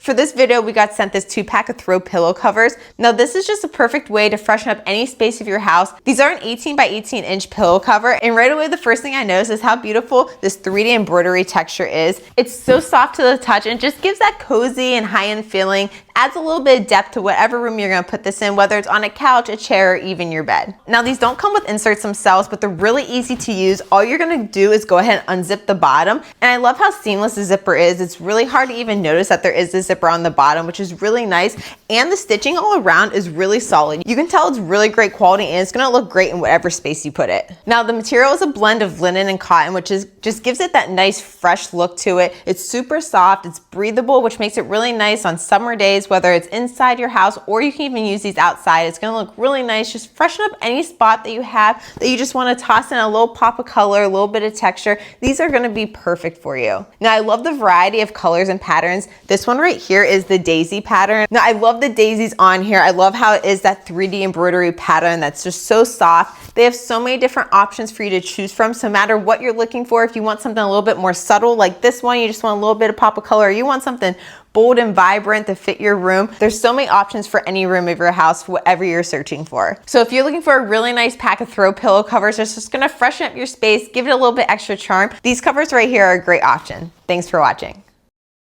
For this video, we got sent this 2-pack of throw pillow covers. Now this is just a perfect way to freshen up any space of your house. These are an 18 by 18 inch pillow cover, and right away the first thing I noticed is how beautiful this 3D embroidery texture is. It's so soft to the touch and just gives that cozy and high-end feeling. Adds a little bit of depth to whatever room you're gonna put this in, whether it's on a couch, a chair, or even your bed. Now these don't come with inserts themselves, but they're really easy to use. All you're gonna do is go ahead and unzip the bottom. And I love how seamless the zipper is. It's really hard to even notice that there is a zipper on the bottom, which is really nice. And the stitching all around is really solid. You can tell it's really great quality and it's gonna look great in whatever space you put it. Now the material is a blend of linen and cotton, which just gives it that nice fresh look to it. It's super soft, it's breathable, which makes it really nice on summer days, whether it's inside your house or you can even use these outside. It's gonna look really nice. Just freshen up any spot that you have that you just wanna toss in a little pop of color, a little bit of texture. These are gonna be perfect for you. Now I love the variety of colors and patterns. This one right here is the daisy pattern. Now I love the daisies on here. I love how it is that 3D embroidery pattern that's just so soft. They have so many different options for you to choose from. So no matter what you're looking for, if you want something a little bit more subtle like this one, you just want a little bit of pop of color, or you want something bold and vibrant to fit your room. There's so many options for any room of your house, whatever you're searching for. So if you're looking for a really nice pack of throw pillow covers, it's just gonna freshen up your space, give it a little bit extra charm. These covers right here are a great option. Thanks for watching.